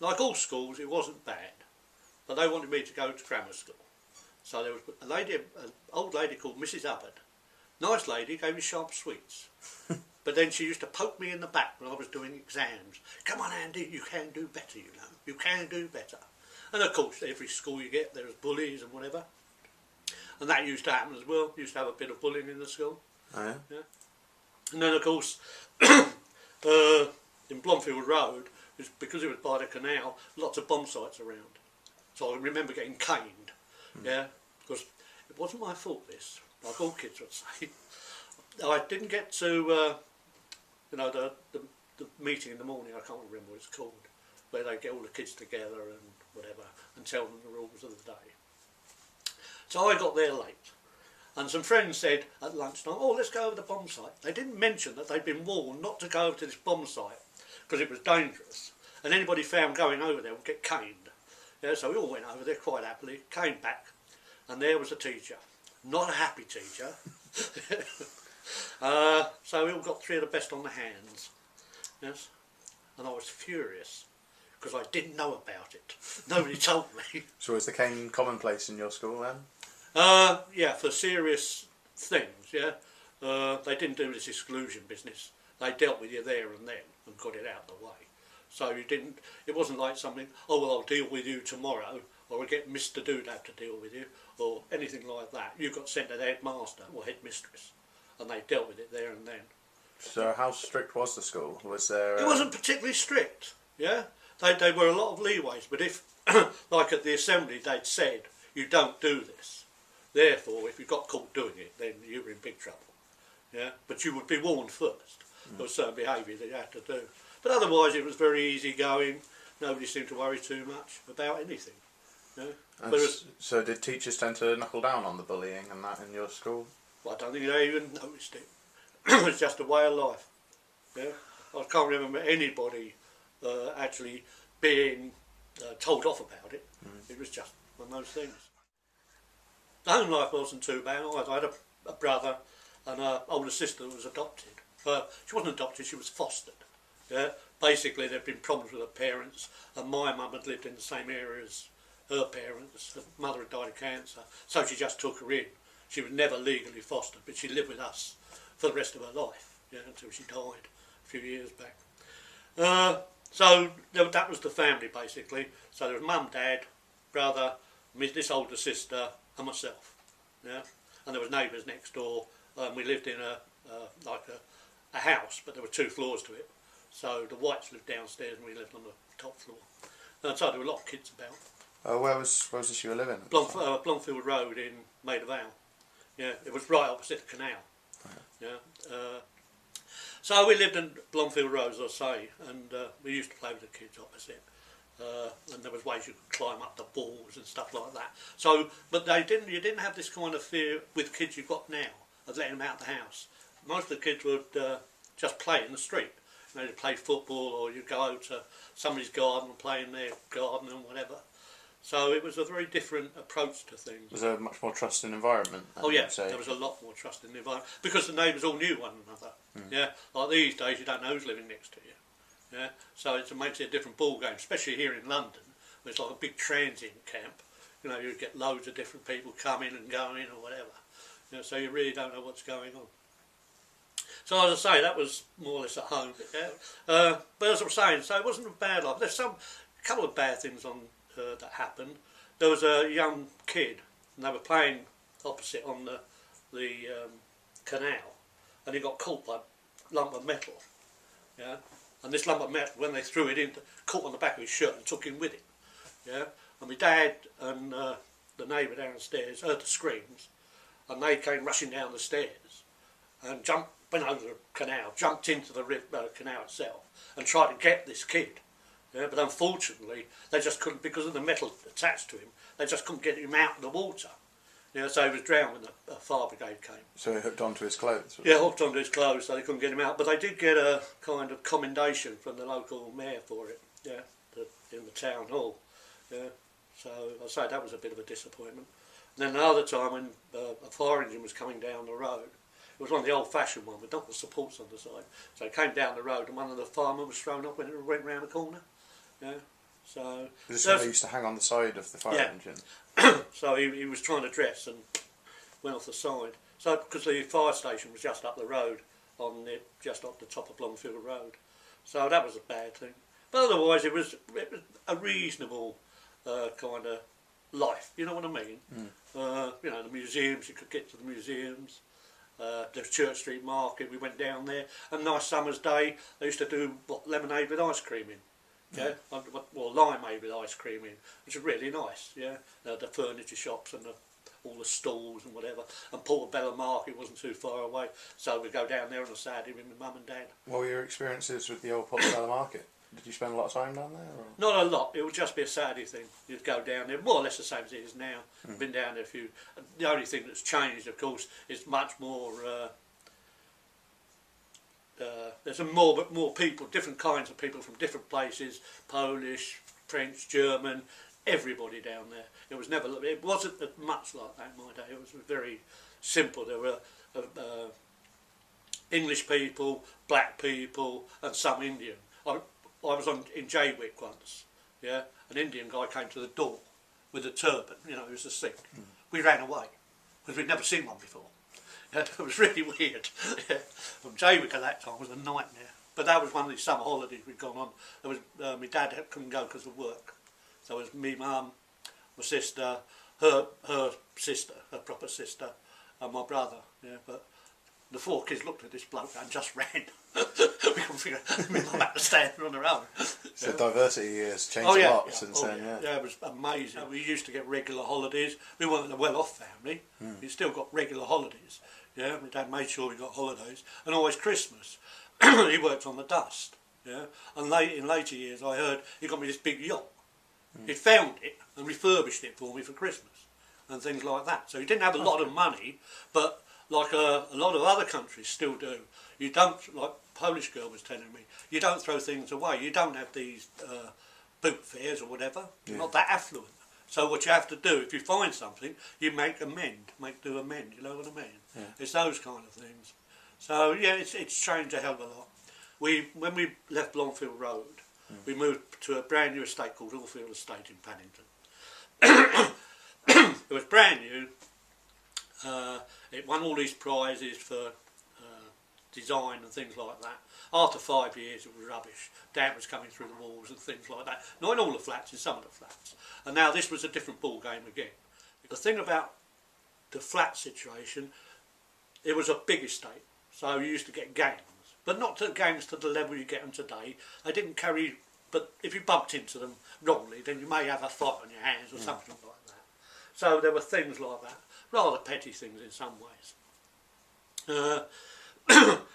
like all schools, it wasn't bad, but they wanted me to go to grammar school. So there was a lady, an old lady called Mrs. Hubbard. Nice lady, gave me sharp sweets. But then she used to poke me in the back when I was doing exams. Come on, Andy, you can do better, you know. You can do better. And of course, every school you get, there's bullies and whatever. And that used to happen as well. Used to have a bit of bullying in the school. Oh, yeah? Yeah. And then, of course, in Blomfield Road, because it was by the canal, lots of bomb sites around. So I remember getting caned, yeah, because it wasn't my fault, this, like all kids would say. I didn't get to, you know, the meeting in the morning, I can't remember what it's called, where they get all the kids together and whatever, and tell them the rules of the day. So I got there late. And some friends said at lunchtime, oh, let's go over the bomb site. They didn't mention that they'd been warned not to go over to this bomb site because it was dangerous. And anybody found going over there would get caned. Yeah, so we all went over there quite happily, came back, and there was a teacher. Not a happy teacher. So we all got 3 of the best on the hands. Yes, and I was furious because I didn't know about it. Nobody told me. So was the cane commonplace in your school then? Yeah, for serious things, yeah. They didn't do this exclusion business. They dealt with you there and then and got it out of the way. So you didn't, it wasn't like something, oh well, I'll deal with you tomorrow, or I'll get Mr. Doodad to deal with you, or anything like that. You got sent to the headmaster or headmistress, and they dealt with it there and then. So how strict was the school? Was there... It wasn't particularly strict, yeah. They were a lot of leeways, but if, like at the assembly, they'd said, you don't do this. Therefore, if you got caught doing it, then you were in big trouble. Yeah, but you would be warned first. There was certain behaviour that you had to do. But otherwise, it was very easy going. Nobody seemed to worry too much about anything. Yeah. So did teachers tend to knuckle down on the bullying and that in your school? Well, I don't think they even noticed it. It was just a way of life. Yeah, I can't remember anybody actually being told off about it. It was just one of those things. The home life wasn't too bad. I had a brother and an older sister that was adopted. She wasn't adopted, she was fostered. Yeah? Basically there'd been problems with her parents, and my mum had lived in the same area as her parents. Her mother had died of cancer, so she just took her in. She was never legally fostered, but she lived with us for the rest of her life, yeah, until she died a few years back. So that was the family basically. So there was mum, dad, brother, this older sister, and myself, yeah, and there was neighbours next door. We lived in a house, but there were 2 floors to it. So the Whites lived downstairs, and we lived on the top floor. And so there were a lot of kids about. Where was this you were living? Blomfield Road in Maida Vale. Yeah, it was right opposite the canal. Yeah. So we lived in Blomfield Road, as I say, and we used to play with the kids opposite. And there was ways you could climb up the walls and stuff like that. So, but you didn't have this kind of fear with kids you've got now of letting them out of the house. Most of the kids would just play in the street. You know, they'd play football, or you'd go out to somebody's garden and play in their garden and whatever. So it was a very different approach to things. Was there a much more trusting environment? Oh yeah, there was a lot more trust in the environment, because the neighbours all knew one another. Yeah, like these days you don't know who's living next to you. Yeah, so it makes it a different ball game, especially here in London, where it's like a big transient camp. You know, you get loads of different people coming and going or whatever. You know, so you really don't know what's going on. So as I say, that was more or less at home. Yeah. But as I was saying, so it wasn't a bad life. There's a couple of bad things on that happened. There was a young kid, and they were playing opposite on the canal, and he got caught by a lump of metal. Yeah, and this lump of metal, when they threw it in, caught on the back of his shirt and took him with it. Yeah, and my dad and the neighbour downstairs heard the screams, and they came rushing down the stairs and went over the canal, jumped into the canal itself, and tried to get this kid. Yeah, but unfortunately, they just couldn't, because of the metal attached to him, they just couldn't get him out of the water. Yeah, so he was drowned when the fire brigade came. So he hooked onto his clothes? Yeah, hooked onto his clothes, so they couldn't get him out. But they did get a kind of commendation from the local mayor for it, yeah, in the town hall. Yeah, so I say that was a bit of a disappointment. And then another time when a fire engine was coming down the road, it was one of the old-fashioned ones with not the supports on the side. So it came down the road, and one of the firemen was thrown up when it went round the corner. Yeah, So Is this one they used to hang on the side of the fire Yeah. engine? so he was trying to dress and went off the side. So because the fire station was just up the road, just off the top of Longfield Road, so that was a bad thing. But otherwise, it was a reasonable kind of life. You know what I mean? You know, the museums, you could get to the museums. The Church Street Market, we went down there. A nice summer's day, they used to do lemonade with ice cream in. Yeah, or limeade with ice cream in, which was really nice. Yeah, the furniture shops and all the stalls and whatever. And Portobello Market wasn't too far away, so we'd go down there on a Saturday with my mum and dad. What were your experiences with the old Portobello Market? Did you spend a lot of time down there? Or? Not a lot. It would just be a Saturday thing. You'd go down there, more or less the same as it is now. Been down there a few. The only thing that's changed, of course, is much more. There's more people, different kinds of people from different places. Polish, French, German, everybody down there. It wasn't much like that in my day. It was very simple. There were English people, black people, and some Indian. I was in Jaywick once, yeah. An Indian guy came to the door with a turban, you know, he was a Sikh. We ran away because we'd never seen one before. Yeah, it was really weird. Yeah. Jaywick at that time was a nightmare. But that was one of the summer holidays we'd gone on. There was my dad couldn't go because of work, so it was me, mum, my sister, her sister, her proper sister, and my brother. Yeah, but the 4 kids looked at this bloke and just ran. We couldn't figure out. My mum had to stand on her own. So diversity has changed a lot since then, yeah. Yeah, it was amazing. We used to get regular holidays. We weren't a well-off family. We still got regular holidays. Yeah, my dad made sure we got holidays. And always Christmas. He worked on the dust. Yeah, and in later years I heard he got me this big yacht. He found it and refurbished it for me for Christmas and things like that. So he didn't have a lot of money, but like a lot of other countries still do. You don't, like Polish girl was telling me, you don't throw things away. You don't have these boot fairs or whatever. You're not that affluent. So what you have to do, if you find something, you make do amend. You know what I mean? Yeah. It's those kind of things. So yeah, it's changed a hell of a lot. When we left Longfield Road, we moved to a brand new estate called Hallfield Estate in Paddington. It was brand new. It won all these prizes for design and things like that. After 5 years it was rubbish. Damp was coming through the walls and things like that. Not in all the flats, in some of the flats. And now this was a different ball game again. The thing about the flat situation, it was a big estate, so you used to get gangs, but not gangs to the level you get them today. They didn't carry, but if you bumped into them wrongly, then you may have a fight on your hands or something like that. So there were things like that, rather petty things in some ways.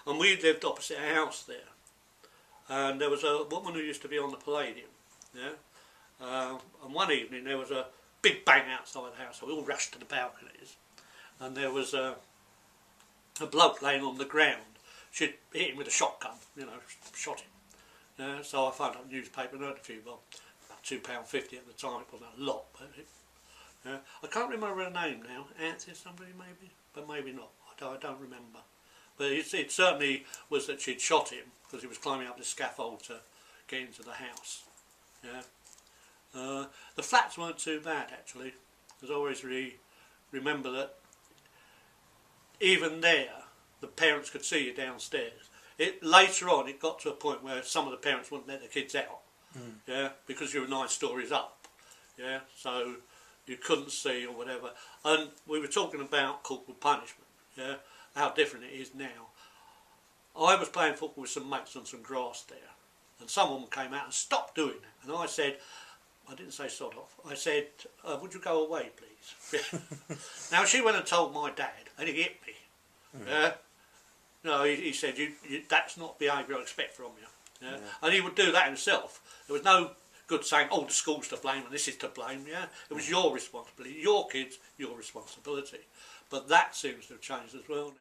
And we lived opposite a house there, and there was a woman who used to be on the Palladium, yeah. And one evening there was a big bang outside the house, so we all rushed to the balconies, and there was a bloke laying on the ground. She'd hit him with a shotgun, you know, shot him. So I found out the newspaper and heard a few, well, about £2.50 at the time. It wasn't a lot, but I can't remember her name now. Anthony somebody maybe, but maybe not. I don't remember. But it certainly was that she'd shot him because he was climbing up the scaffold to get into the house. Yeah. The flats weren't too bad actually, because I always remember that even there the parents could see you downstairs. Later on it got to a point where some of the parents wouldn't let the kids out, yeah, because you were 9 stories up, yeah, so you couldn't see or whatever. And we were talking about corporal punishment, yeah, how different it is now. I was playing football with some mates on some grass there, and someone came out and stopped doing that, and I said, I didn't say sod off, I said, would you go away please? Now she went and told my dad and he hit me. Yeah. No, he said, that's not behaviour I expect from you. Yeah? And he would do that himself. There was no good saying, oh, the school's to blame and this is to blame. Yeah, it was your responsibility, your kids, your responsibility. But that seems to have changed as well.